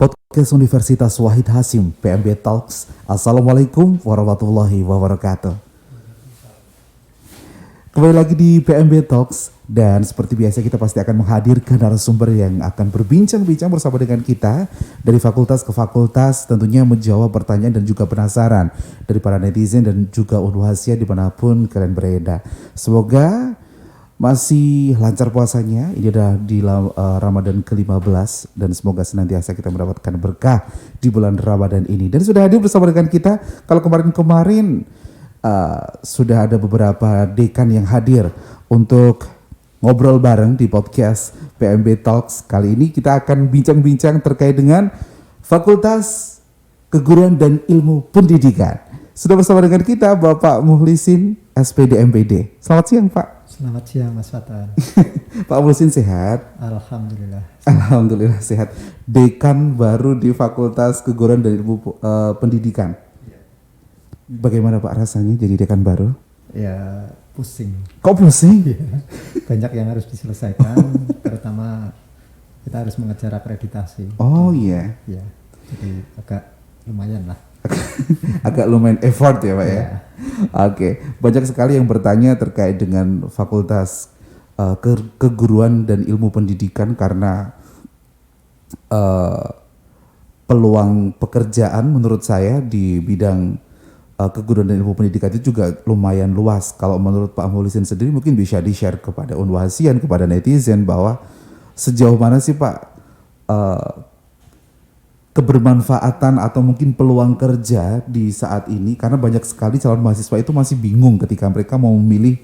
Podcast Universitas Wahid Hasyim, PMB Talks. Assalamualaikum warahmatullahi wabarakatuh. Kembali lagi di PMB Talks, dan seperti biasa kita pasti akan menghadirkan narasumber yang akan berbincang-bincang bersama dengan kita dari fakultas ke fakultas, tentunya menjawab pertanyaan dan juga penasaran dari para netizen dan juga unwahsia dimanapun kalian berada. Semoga masih lancar puasanya, ini adalah di Ramadan ke-15 dan semoga senantiasa kita mendapatkan berkah di bulan Ramadan ini. Dan sudah hadir bersama dengan kita, kalau kemarin sudah ada beberapa dekan yang hadir untuk ngobrol bareng di podcast PMB Talks. Kali ini kita akan bincang-bincang terkait dengan Fakultas Keguruan dan Ilmu Pendidikan. Sudah bersama dengan kita Bapak Muhlisin, SPD MPD. Selamat siang Pak. Selamat siang Mas Fatan. Pak Muhlisin sehat? Alhamdulillah. Alhamdulillah sehat. Dekan baru di Fakultas Keguruan dan Ilmu Pendidikan. Bagaimana Pak rasanya jadi dekan baru? Ya pusing. Kok pusing? Banyak yang harus diselesaikan, terutama kita harus mengejar akreditasi. Oh iya. Ya, jadi agak lumayan lah. Agak lumayan effort ya Pak ya. Ya. Oke, banyak sekali yang bertanya terkait dengan Fakultas Keguruan dan Ilmu Pendidikan karena peluang pekerjaan menurut saya di bidang keguruan dan ilmu pendidikan itu juga lumayan luas. Kalau menurut Pak Muhlisin sendiri mungkin bisa di-share kepada unwahsian, kepada netizen bahwa sejauh mana sih Pak kebermanfaatan atau mungkin peluang kerja di saat ini, karena banyak sekali calon mahasiswa itu masih bingung ketika mereka mau memilih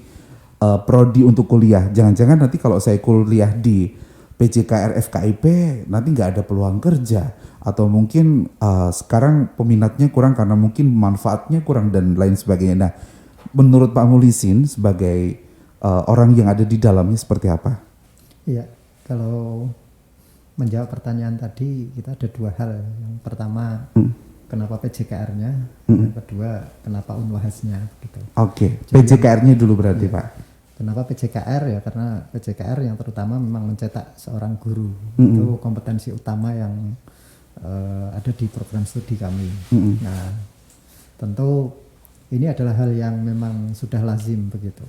prodi untuk kuliah. Jangan-jangan nanti kalau saya kuliah di PJKR FKIP nanti nggak ada peluang kerja, atau mungkin sekarang peminatnya kurang karena mungkin manfaatnya kurang dan lain sebagainya. Nah, menurut Pak Muhlisin sebagai orang yang ada di dalamnya seperti apa? Iya, kalau menjawab pertanyaan tadi kita ada dua hal. Yang pertama, kenapa PJKR-nya, yang kedua kenapa unwahasnya gitu. Oke, PJKR-nya dulu berarti Pak. Kenapa PJKR ya? Karena PJKR yang terutama memang mencetak seorang guru. Itu kompetensi utama yang ada di program studi kami. Nah, tentu ini adalah hal yang memang sudah lazim begitu.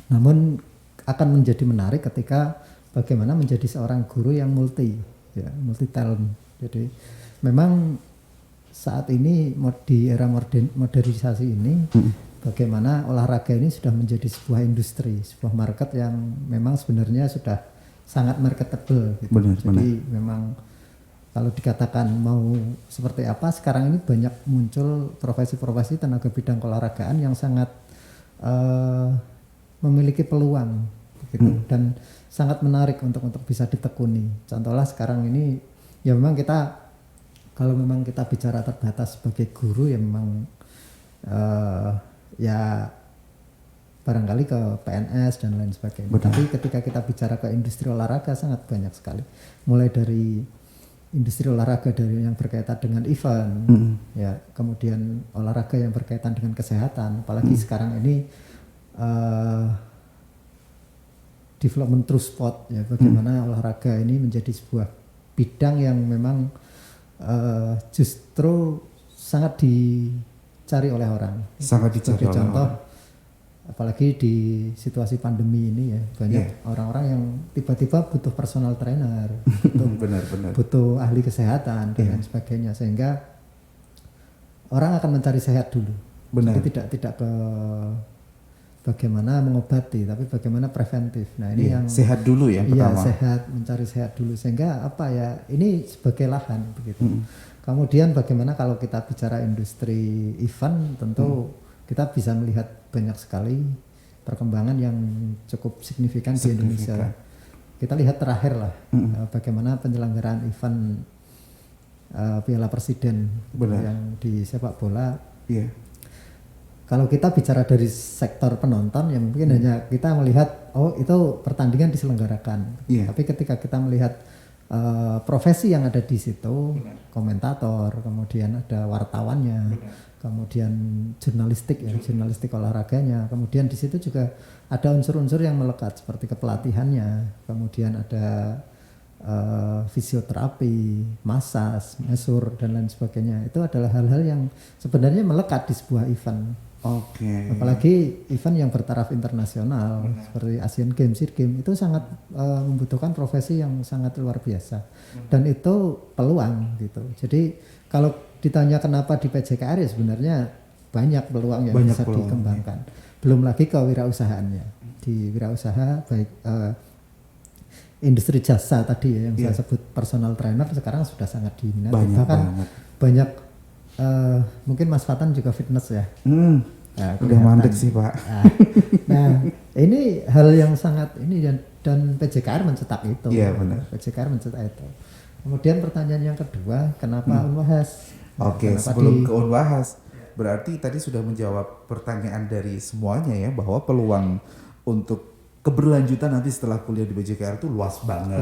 Namun akan menjadi menarik ketika bagaimana menjadi seorang guru yang multi talent. Jadi memang saat ini di era modernisasi ini, bagaimana olahraga ini sudah menjadi sebuah industri, sebuah market yang memang sebenarnya sudah sangat marketable gitu. Jadi memang kalau dikatakan mau seperti apa, sekarang ini banyak muncul profesi-profesi tenaga bidang keolahragaan yang sangat memiliki peluang gitu, dan sangat menarik untuk bisa ditekuni. Contohnya sekarang ini ya memang kalau memang kita bicara terbatas sebagai guru ya memang ya barangkali ke PNS dan lain sebagainya. Tapi ketika kita bicara ke industri olahraga sangat banyak sekali. Mulai dari industri olahraga dari yang berkaitan dengan event, ya, kemudian olahraga yang berkaitan dengan kesehatan, apalagi sekarang ini development through sport, ya, bagaimana olahraga ini menjadi sebuah bidang yang memang justru sangat dicari oleh orang. Sangat dicari oleh contoh, orang. Apalagi di situasi pandemi ini ya, banyak orang-orang yang tiba-tiba butuh personal trainer, butuh ahli kesehatan dan lain sebagainya, sehingga orang akan mencari sehat dulu. Jadi tidak ke bagaimana mengobati, tapi bagaimana preventif. Nah ini yang sehat dulu ya pertama. Sehat, mencari sehat dulu, sehingga apa ya, ini sebagai lahan begitu. Kemudian bagaimana kalau kita bicara industri event, tentu kita bisa melihat banyak sekali perkembangan yang cukup signifikan di Indonesia. Kita lihat terakhir lah bagaimana penyelenggaraan event Piala Presiden yang di sepak bola. Kalau kita bicara dari sektor penonton ya mungkin hanya kita melihat itu pertandingan diselenggarakan. Tapi ketika kita melihat profesi yang ada di situ, komentator, kemudian ada wartawannya, kemudian jurnalistik olahraganya, kemudian di situ juga ada unsur-unsur yang melekat seperti kepelatihannya, kemudian ada fisioterapi, masas, mesur dan lain sebagainya. Itu adalah hal-hal yang sebenarnya melekat di sebuah event. Oke. Apalagi event yang bertaraf internasional seperti Asian Games, SEA Games itu sangat membutuhkan profesi yang sangat luar biasa. Dan itu peluang gitu. Jadi kalau ditanya kenapa di PJKR ya sebenarnya banyak peluang yang bisa dikembangkan. Belum lagi kewirausahaannya. Di wirausaha baik industri jasa tadi ya yang saya sebut personal trainer sekarang sudah sangat diminati. Bahkan banyak mungkin Mas Fatan juga fitness ya. Nah, udah mandek sih Pak. Nah ini hal yang sangat ini dan PJKR mencetak itu. Iya benar. PJKR mencetak itu. Kemudian pertanyaan yang kedua, kenapa Unwahas? Oke, sebelum ke Unwahas, berarti tadi sudah menjawab pertanyaan dari semuanya ya bahwa peluang untuk keberlanjutan nanti setelah kuliah di PJKR itu luas banget.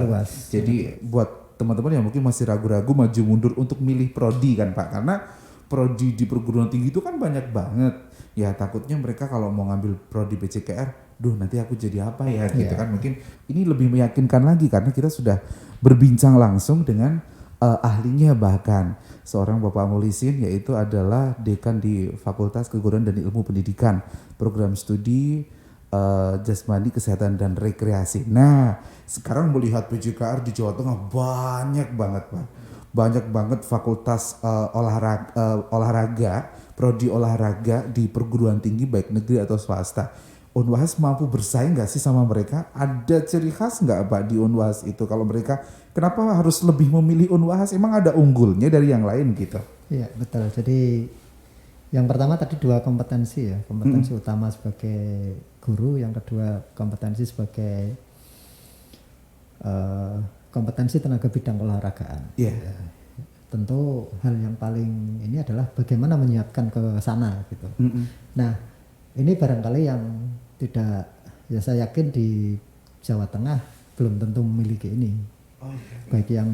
Jadi buat teman-teman yang mungkin masih ragu-ragu maju mundur untuk milih prodi kan Pak, karena prodi di perguruan tinggi itu kan banyak banget. Ya takutnya mereka kalau mau ngambil prodi PJKR, duh nanti aku jadi apa ya gitu kan. Mungkin ini lebih meyakinkan lagi karena kita sudah berbincang langsung dengan ahlinya, bahkan seorang Bapak Mulisin, yaitu adalah dekan di Fakultas Keguruan dan Ilmu Pendidikan, program studi Jasmani, Kesehatan dan Rekreasi. Nah, sekarang melihat PJKR di Jawa Tengah banyak banget Pak. Banyak banget fakultas olahraga, prodi olahraga di perguruan tinggi baik negeri atau swasta. Unwahas mampu bersaing nggak sih sama mereka? Ada ciri khas nggak Pak di Unwahas itu? Kalau mereka kenapa harus lebih memilih Unwahas? Emang ada unggulnya dari yang lain gitu? Iya betul. Jadi yang pertama tadi dua kompetensi ya, kompetensi utama sebagai guru, yang kedua kompetensi sebagai kompetensi tenaga bidang olahragaan. Yeah. Ya, tentu hal yang paling ini adalah bagaimana menyiapkan ke sana gitu. Nah ini barangkali yang tidak, ya saya yakin di Jawa Tengah belum tentu memiliki ini. Baik yang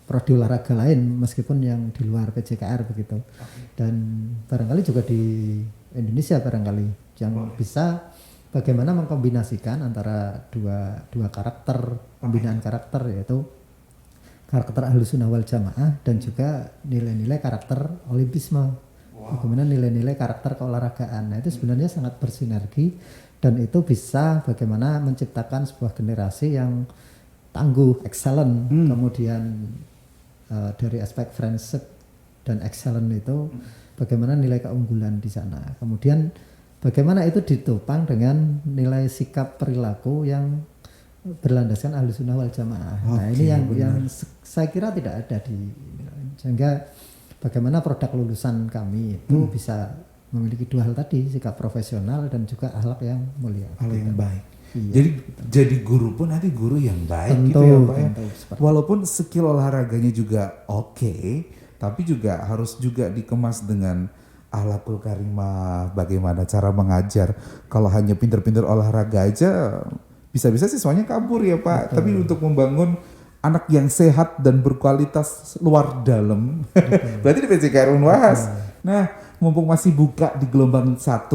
prodi olahraga lain meskipun yang di luar PJKR begitu. Dan barangkali juga di Indonesia barangkali yang bisa bagaimana mengkombinasikan antara dua karakter, pembinaan karakter, yaitu karakter Ahlus Sunnah wal Jamaah dan juga nilai-nilai karakter Olimpisme. Bagaimana nilai-nilai karakter keolahragaan. Nah itu sebenarnya sangat bersinergi dan itu bisa bagaimana menciptakan sebuah generasi yang tangguh, excellent. Kemudian dari aspek friendship dan excellent itu bagaimana nilai keunggulan di sana. Kemudian bagaimana itu ditopang dengan nilai sikap perilaku yang berlandaskan Ahlus Sunnah wal Jamaah. Nah ini yang saya kira tidak ada di, sehingga bagaimana produk lulusan kami itu bisa memiliki dua hal tadi, sikap profesional dan juga akhlak yang mulia. Akhlak yang baik. Iya, jadi guru pun nanti guru yang baik tentu, gitu ya Pak ya. Walaupun skill olahraganya juga oke, tapi juga harus juga dikemas dengan akhlakul karimah, bagaimana cara mengajar. Kalau hanya pinter-pinter olahraga aja bisa-bisa siswanya kabur ya Pak. Betul. Tapi untuk membangun anak yang sehat dan berkualitas luar dalam berarti di PJKR Unwahas. Nah, mumpung masih buka di gelombang 1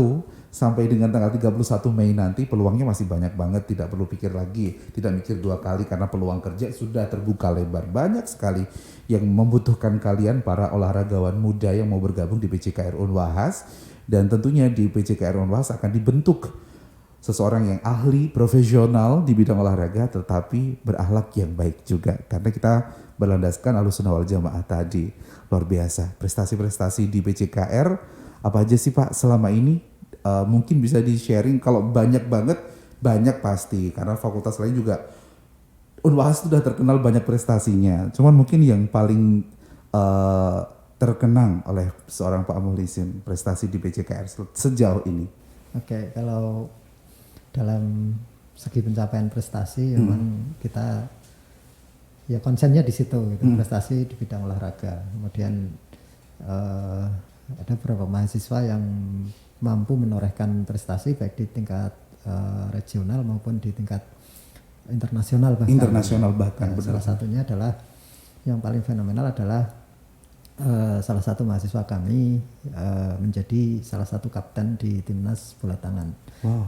sampai dengan tanggal 31 Mei nanti, peluangnya masih banyak banget, tidak perlu pikir lagi, tidak mikir dua kali karena peluang kerja sudah terbuka lebar. Banyak sekali yang membutuhkan kalian para olahragawan muda yang mau bergabung di PJKR Unwahas, dan tentunya di PJKR Unwahas akan dibentuk seseorang yang ahli, profesional di bidang olahraga tetapi berakhlak yang baik juga. Karena kita berlandaskan Ahlus Sunnah wal Jamaah tadi. Luar biasa prestasi-prestasi di PJKR. Apa aja sih Pak selama ini? Mungkin bisa di-sharing. Kalau banyak banget, banyak pasti. Karena fakultas lain juga Unwahas sudah terkenal banyak prestasinya. Cuman mungkin yang paling terkenang oleh seorang Pak Mulisin prestasi di PJKR sejauh ini. Oke, kalau dalam segi pencapaian prestasi memang kita ya konsennya di situ gitu, prestasi di bidang olahraga. Kemudian ada beberapa mahasiswa yang mampu menorehkan prestasi baik di tingkat regional maupun di tingkat internasional bahkan. Salah satunya adalah yang paling fenomenal adalah salah satu mahasiswa kami menjadi salah satu kapten di timnas bola tangan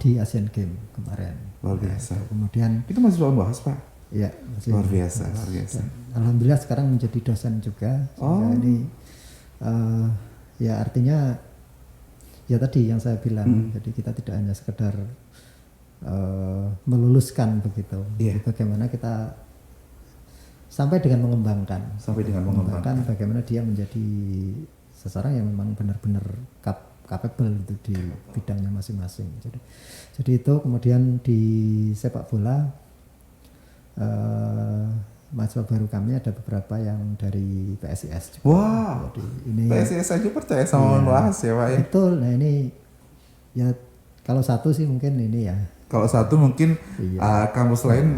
di Asian Games kemarin. Luar biasa. Kemudian itu mahasiswa Unwahas Pak? Iya, masih Luar biasa, luar biasa. Dan alhamdulillah sekarang menjadi dosen juga. Sehingga ini ya artinya ya tadi yang saya bilang, jadi kita tidak hanya sekedar meluluskan begitu. Iya. Jadi bagaimana kita sampai dengan mengembangkan. Sampai dengan mengembangkan. Bagaimana dia menjadi seseorang yang memang benar-benar capable itu di bidangnya masing-masing. Jadi itu kemudian di sepak bola mahasiswa baru kami ada beberapa yang dari PSIS juga. Wow. Jadi ini PSIS aja percaya sama Unwahas ya Pak ya. betul. Nah ini ya kalau satu sih mungkin ini ya. Kalau satu mungkin Iya. kampus lain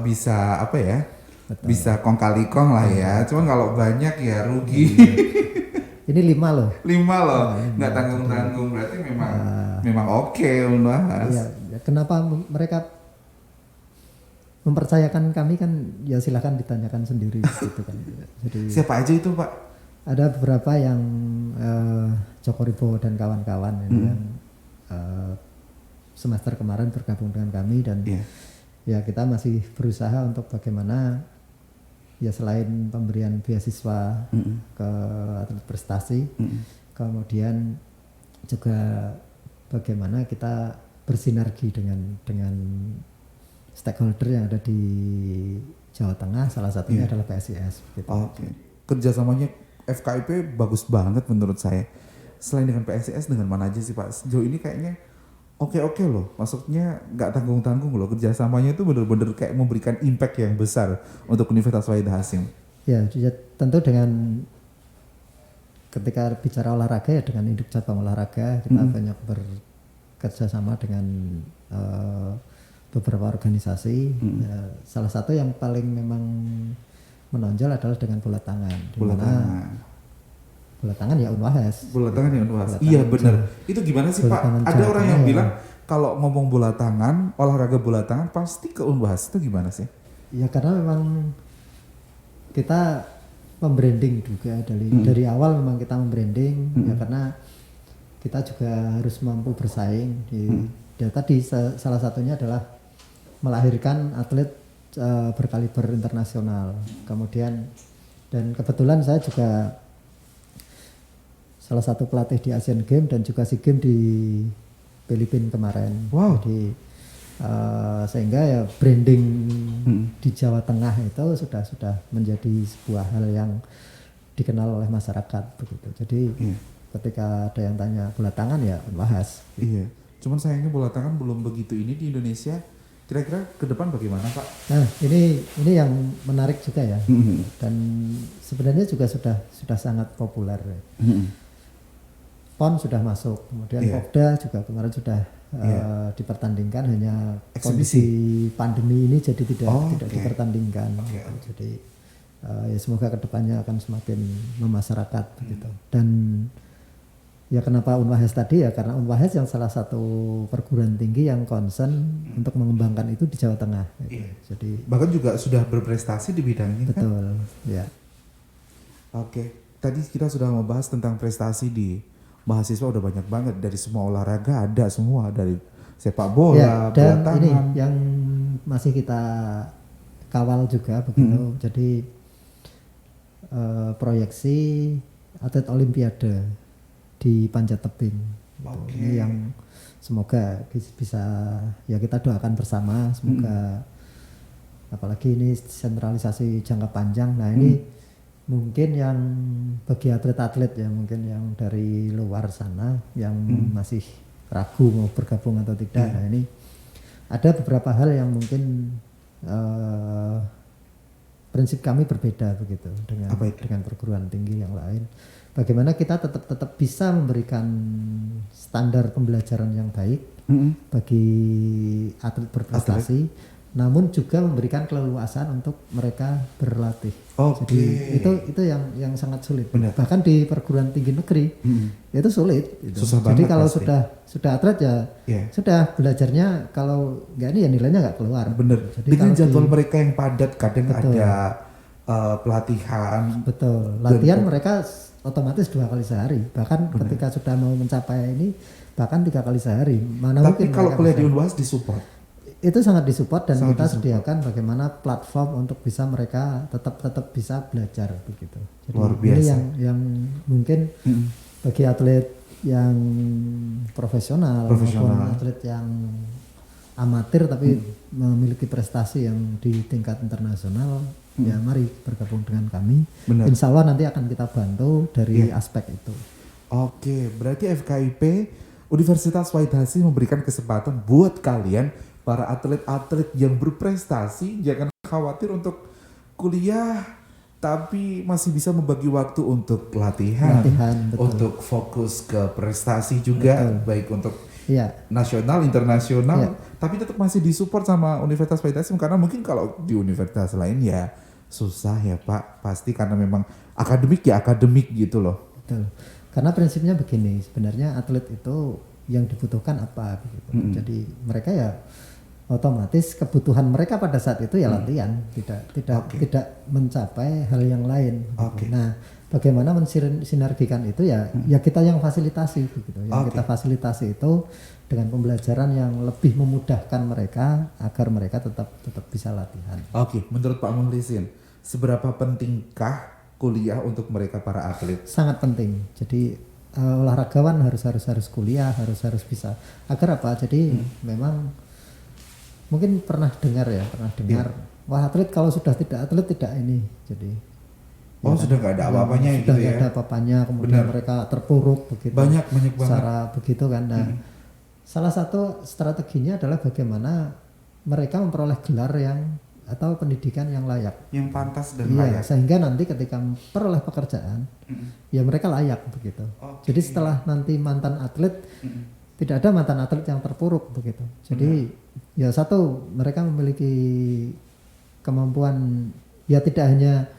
bisa apa ya? Betul. Bisa kong kali kong lah ya. Cuman kalau banyak ya rugi. Ini 5 loh. 5 loh, nggak tanggung-tanggung, berarti memang oke Unwahas. Iya, ya, kenapa mereka mempercayakan kami kan ya silahkan ditanyakan sendiri gitu kan. Jadi Siapa aja itu Pak? ada beberapa yang Joko Ribo dan kawan-kawan ini yang semester kemarin bergabung dengan kami dan Iya. ya kita masih berusaha untuk bagaimana ya selain pemberian beasiswa ke atlet prestasi, kemudian juga bagaimana kita bersinergi dengan stakeholder yang ada di Jawa Tengah, salah satunya adalah PSIS. Gitu. Oke. Kerjasamanya FKIP bagus banget menurut saya. Selain dengan PSIS dengan mana aja sih Pak? Sejauh ini kayaknya oke loh. Maksudnya nggak tanggung-tanggung loh. Kerjasamanya itu benar-benar kayak memberikan impact yang besar untuk Universitas Wahid Hasim. Ya, tentu dengan ketika bicara olahraga ya dengan induk cabang olahraga kita banyak bekerja sama dengan beberapa organisasi. Ya, salah satu yang paling memang menonjol adalah dengan bola tangan. Bola tangan ya Unwahas. Bola tangan ya Unwahas. Iya benar. Itu gimana sih Pak? Ada orang yang bilang kalau ngomong bola tangan, olahraga bola tangan pasti ke Unwahas. Itu gimana sih? Ya karena memang kita membranding juga dari awal memang kita membranding ya karena kita juga harus mampu bersaing. Ya tadi salah satunya adalah melahirkan atlet berkaliber internasional. Kemudian dan kebetulan saya juga salah satu pelatih di Asian Games dan juga SEA Games di Filipina kemarin. Wow. Jadi sehingga ya branding di Jawa Tengah itu sudah menjadi sebuah hal yang dikenal oleh masyarakat begitu. Jadi ketika ada yang tanya bola tangan ya Unwahas. Iya. Cuman sayangnya bola tangan belum begitu ini di Indonesia. Kira-kira ke depan bagaimana Pak? Nah ini yang menarik juga ya. Dan sebenarnya juga sudah sangat populer. PON sudah masuk, kemudian Popda juga kemarin sudah dipertandingkan, hanya kondisi pandemi ini jadi tidak dipertandingkan. Jadi ya semoga kedepannya akan semakin memasyarakat begitu. Dan ya kenapa Unwahas tadi ya karena Unwahas yang salah satu perguruan tinggi yang concern untuk mengembangkan itu di Jawa Tengah. Gitu. Jadi bahkan juga sudah berprestasi di bidangnya. Betul, ya. Oke, tadi kita sudah membahas tentang prestasi di mahasiswa udah banyak banget dari semua olahraga ada semua dari sepak bola, ya, dan bola tangan. ini yang masih kita kawal juga begitu. Jadi proyeksi atlet Olimpiade di panjat tebing. Ini yang semoga bisa ya kita doakan bersama semoga apalagi ini sentralisasi jangka panjang. Nah ini mungkin yang bagi atlet-atlet ya mungkin yang dari luar sana yang masih ragu mau bergabung atau tidak. Nah ini ada beberapa hal yang mungkin prinsip kami berbeda begitu dengan perguruan tinggi yang lain. Bagaimana kita tetap bisa memberikan standar pembelajaran yang baik bagi atlet berprestasi, namun juga memberikan keleluasan untuk mereka berlatih. Jadi itu yang sangat sulit. Benar. Bahkan di perguruan tinggi negeri itu sulit. Gitu. Susah Jadi banget kalau pasti. sudah atlet ya sudah belajarnya kalau nggak ini ya nilainya nggak keluar. Bener. Jadi dengan kalau jadwal mereka yang padat kadang Betul. ada pelatihan. Betul. Latihan mereka otomatis 2 kali sehari. Bahkan ketika sudah mau mencapai ini bahkan 3 kali sehari. Mana Tapi mungkin kalau mereka kuliah bisa. di Unwahas disupport. itu sangat disupport dan Sangat kita disupport. sediakan bagaimana platform untuk bisa mereka tetap bisa belajar begitu. Jadi Luar ini biasa. yang mungkin bagi atlet yang profesional maupun atlet yang amatir tapi memiliki prestasi yang di tingkat internasional, ya mari bergabung dengan kami. Benar. Insya Allah nanti akan kita bantu dari aspek itu. Oke, berarti FKIP Universitas Wahid Hasim memberikan kesempatan buat kalian para atlet-atlet yang berprestasi, jangan khawatir untuk kuliah tapi masih bisa membagi waktu untuk latihan, Betul. untuk fokus ke prestasi juga, baik untuk Iya. nasional, internasional, Iya. tapi tetap masih disupport sama Universitas Wahid Hasim karena mungkin kalau di universitas lain ya susah ya Pak, pasti karena memang akademik ya akademik gitu loh. Betul. Karena prinsipnya begini, sebenarnya atlet itu yang dibutuhkan apa begitu. Jadi mereka ya otomatis kebutuhan mereka pada saat itu ya latihan, tidak mencapai hal yang lain. Begitu. Nah, bagaimana mensinergikan itu ya kita yang fasilitasi begitu. Yang kita fasilitasi itu dengan pembelajaran yang lebih memudahkan mereka agar mereka tetap bisa latihan. Oke, menurut Pak Muhlisin, seberapa pentingkah kuliah untuk mereka para atlet? Sangat penting. Jadi olahragawan harus kuliah, harus bisa. Agar apa? Jadi memang mungkin pernah dengar, wah atlet kalau sudah tidak atlet tidak ini. Jadi sudah nggak ada apa-apanya gitu sudah ya? nggak ada apa-apanya, kemudian Benar. mereka terpuruk begitu. Banyak banget. Secara begitu kan. Nah, salah satu strateginya adalah bagaimana mereka memperoleh gelar atau pendidikan yang layak. Yang pantas dan Iya, layak. sehingga nanti ketika memperoleh pekerjaan, ya mereka layak begitu. Oke. Jadi setelah nanti mantan atlet, tidak ada mantan atlet yang terpuruk begitu. Jadi ya satu, mereka memiliki kemampuan ya tidak hanya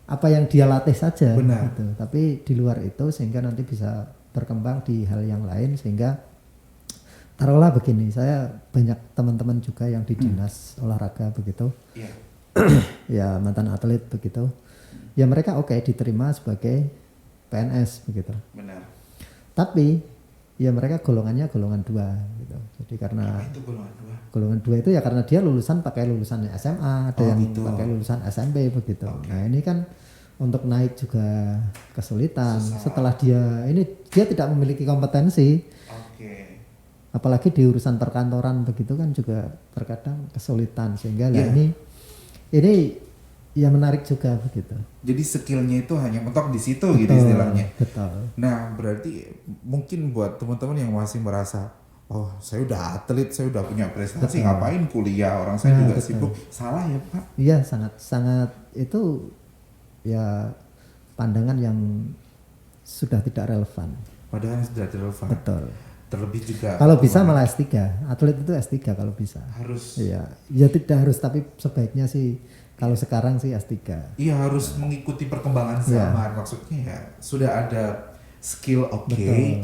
apa yang dia latih saja, Benar. gitu. Tapi di luar itu sehingga nanti bisa berkembang di hal yang lain sehingga taruhlah begini, saya banyak teman-teman juga yang di dinas olahraga begitu. Iya. Ya mantan atlet begitu. Ya mereka oke diterima sebagai PNS begitu. Benar. Tapi ya mereka golongannya golongan 2 gitu. Jadi karena Itu golongan 2. golongan 2 itu ya karena dia lulusan pakai lulusan SMA, ada yang gitu. pakai lulusan SMP begitu. Nah, ini kan untuk naik juga kesulitan. Setelah dia tidak memiliki kompetensi, Oke. apalagi di urusan perkantoran begitu kan juga terkadang kesulitan sehingga lah ini ya menarik juga begitu. Jadi skillnya itu hanya mentok di situ gitu istilahnya. Betul. Nah, berarti mungkin buat teman-teman yang masih merasa, oh saya udah atlet, saya udah punya prestasi, ngapain kuliah, orang saya juga sibuk. Salah ya Pak? Iya, sangat itu ya pandangan yang sudah tidak relevan. Padahal sudah relevan. Betul. Terlebih juga Kalau bisa malah S3. Atlet itu S3 kalau bisa. harus Iya, ya tidak harus tapi sebaiknya sih kalau sekarang sih S3. iya harus mengikuti perkembangan zaman. Maksudnya ya sudah ada skill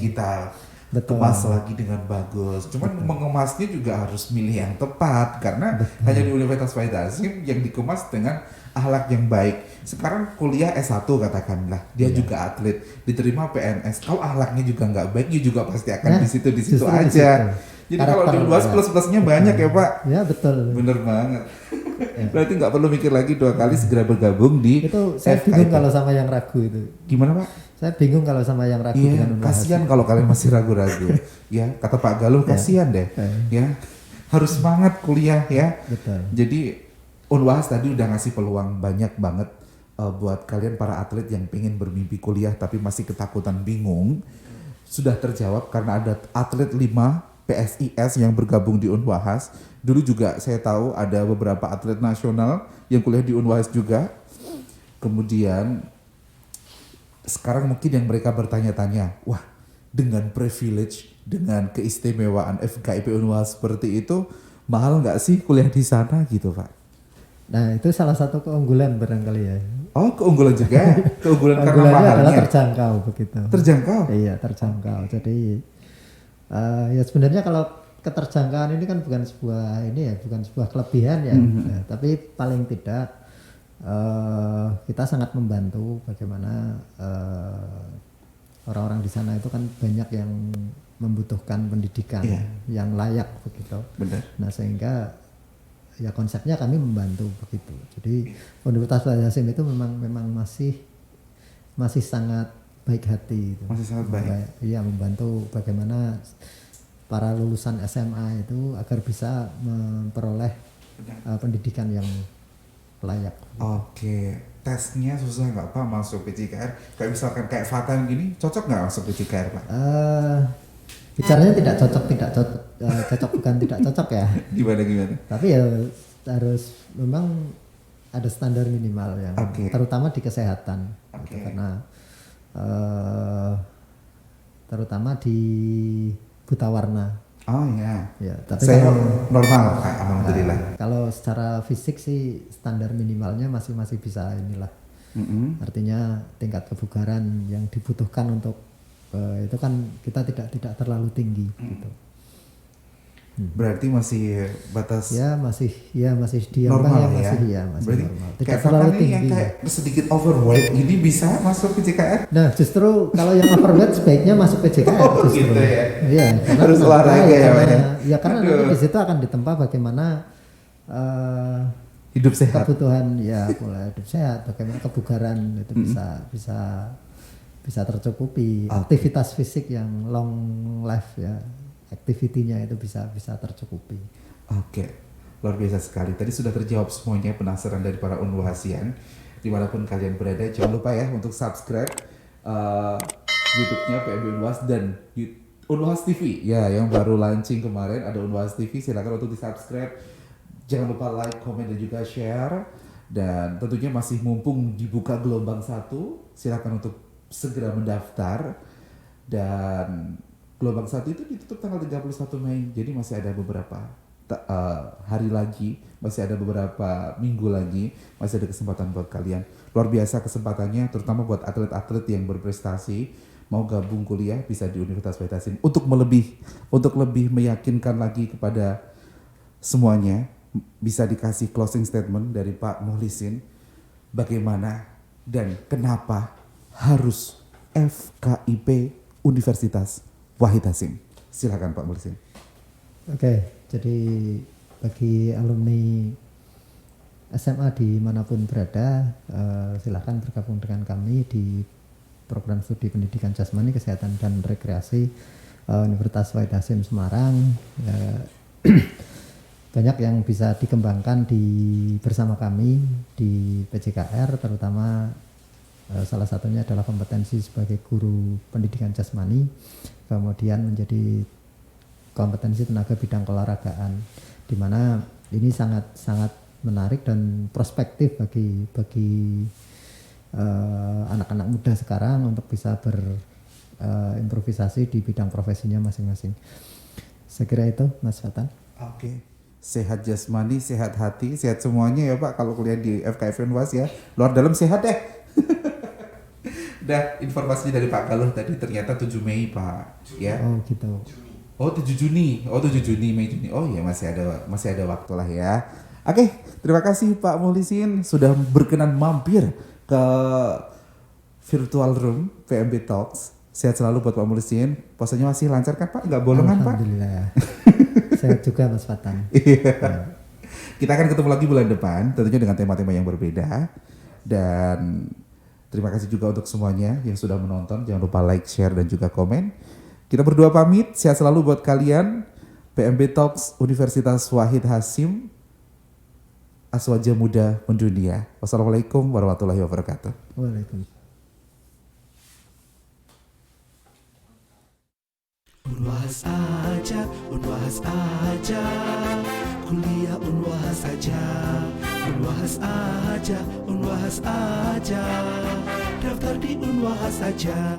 kita kemas lagi dengan bagus. Cuman mengemasnya juga harus milih yang tepat karena hanya di Universitas Wahid Hasim yang dikemas dengan akhlak yang baik. Sekarang kuliah S1 katakanlah, dia juga atlet, diterima PNS. Kalau akhlaknya juga nggak baik, dia juga pasti akan di situ justru aja. di situ. Jadi kalau di luas plus-plusnya banyak ya Pak. Ya betul. Bener banget. Berarti nggak perlu mikir lagi 2 kali, segera bergabung di Itu saya bingung kalau sama yang ragu itu. Gimana Pak? Saya bingung kalau sama yang ragu Iya, dengan Unwahas. kasihan kalau kalian masih ragu-ragu. Ya, kata Pak Galuh kasihan deh. Ya, harus semangat kuliah ya. Betul. Jadi Unwahas tadi udah ngasih peluang banyak banget buat kalian para atlet yang pengen bermimpi kuliah tapi masih ketakutan bingung. Sudah terjawab karena ada atlet 5 PSIS yang bergabung di Unwahas. Dulu juga saya tahu ada beberapa atlet nasional yang kuliah di Unwahas juga. Kemudian sekarang mungkin yang mereka bertanya-tanya, wah dengan privilege, dengan keistimewaan FKIP Unwahas seperti itu, mahal nggak sih kuliah di sana gitu Pak? Nah itu salah satu keunggulan barangkali ya. Oh keunggulan juga, keunggulan karena Keunggulannya adalah mahalnya. terjangkau begitu. Terjangkau? Iya terjangkau. Jadi ya sebenarnya kalau keterjangkauan ini kan bukan sebuah kelebihan ya. Nah, tapi paling tidak kita sangat membantu bagaimana orang-orang di sana itu kan banyak yang membutuhkan pendidikan yang layak begitu. Benar. Nah sehingga ya konsepnya kami membantu begitu. Jadi Universitas Wahid Hasim itu memang masih sangat baik hati itu. Masih sangat baik. Iya, membantu bagaimana para lulusan SMA itu agar bisa memperoleh pendidikan yang layak. Oke, tesnya susah nggak Pak masuk PJKR? Kayak misalkan kayak Fatan gini, cocok nggak masuk PJKR Pak? Bicaranya tidak cocok bukan tidak cocok ya. Gimana? Tapi ya harus memang ada standar minimal yang terutama di kesehatan, gitu, karena terutama di buta warna. Oh ya. Ya, tapi saya kalau normal Pak, alhamdulillah. Kalau secara fisik sih standar minimalnya masih bisa inilah. Artinya tingkat kebugaran yang dibutuhkan untuk itu kan kita tidak terlalu tinggi gitu. Berarti masih batas masih di normal masih berarti normal. Tidak kayak terlalu tinggi. Yang tinggi. kayak sedikit overweight ini bisa masuk PJKR? Nah, justru kalau yang overweight sebaiknya masuk PJKR justru. Gitu ya. Iya, karena Harus olahraga ya, Pak. Ya karena nanti di situ akan ditempa bagaimana hidup sehat. Kebutuhan pola hidup sehat, bagaimana kebugaran itu bisa tercukupi. Aktivitas fisik yang long life ya. Activity-nya itu bisa tercukupi. Oke, luar biasa sekali. Tadi sudah terjawab semuanya penasaran dari para Unwahasian. Dimanapun kalian berada, jangan lupa ya untuk subscribe YouTube-nya PMB Unwahas dan Unwahas TV. Ya, yang baru launching kemarin ada Unwahas TV. Silakan untuk di subscribe. Jangan lupa like, comment dan juga share. Dan tentunya masih mumpung dibuka gelombang 1, silakan untuk segera mendaftar. Dan gelombang 1 itu ditutup tanggal 31 Mei, jadi masih ada beberapa hari lagi, masih ada beberapa minggu lagi, masih ada kesempatan buat kalian. Luar biasa kesempatannya, terutama buat atlet-atlet yang berprestasi, mau gabung kuliah bisa di Universitas Wahid Hasim. Untuk lebih meyakinkan lagi kepada semuanya, bisa dikasih closing statement dari Pak Muhlisin, bagaimana dan kenapa harus FKIP Universitas Wahid Hasim. Silakan Pak Muhlisin. Oke, jadi bagi alumni SMA dimanapun berada, silakan bergabung dengan kami di program studi pendidikan jasmani, kesehatan dan rekreasi Universitas Wahid Hasim Semarang. Banyak yang bisa dikembangkan bersama kami di PJKR, terutama salah satunya adalah kompetensi sebagai guru pendidikan jasmani, kemudian menjadi kompetensi tenaga bidang keolahragaan, di mana ini sangat menarik dan prospektif bagi anak-anak muda sekarang untuk bisa berimprovisasi di bidang profesinya masing-masing. Saya kira itu, Mas Fatan. Oke. Sehat jasmani, sehat hati, sehat semuanya ya Pak kalau kuliah di FKIP Unwahas ya. Luar dalam sehat deh. Dah informasinya dari Pak Galuh tadi ternyata 7 Mei Pak ya. Oh gitu. Oh 7 Juni. Oh 7 Juni, Mei Juni. Oh ya masih ada waktu lah ya. Oke, terima kasih Pak Muhlisin sudah berkenan mampir ke virtual room PMB Talks. Sehat selalu buat Pak Muhlisin. Puasanya masih lancar kan Pak? Nggak bolongan Pak? Alhamdulillah. Sehat juga Mas Fatan. Iya. Kita akan ketemu lagi bulan depan tentunya dengan tema-tema yang berbeda. Dan terima kasih juga untuk semuanya yang sudah menonton. Jangan lupa like, share, dan juga komen. Kita berdua pamit. Sehat selalu buat kalian. PMB Talks Universitas Wahid Hasim. Aswaja Muda Mendunia. Wassalamualaikum warahmatullahi wabarakatuh. Waalaikumsalam. Unwahas aja, Unwahas aja, kuliah Unwahas aja, Unwahas aja, Unwahas aja, daftar di Unwahas aja.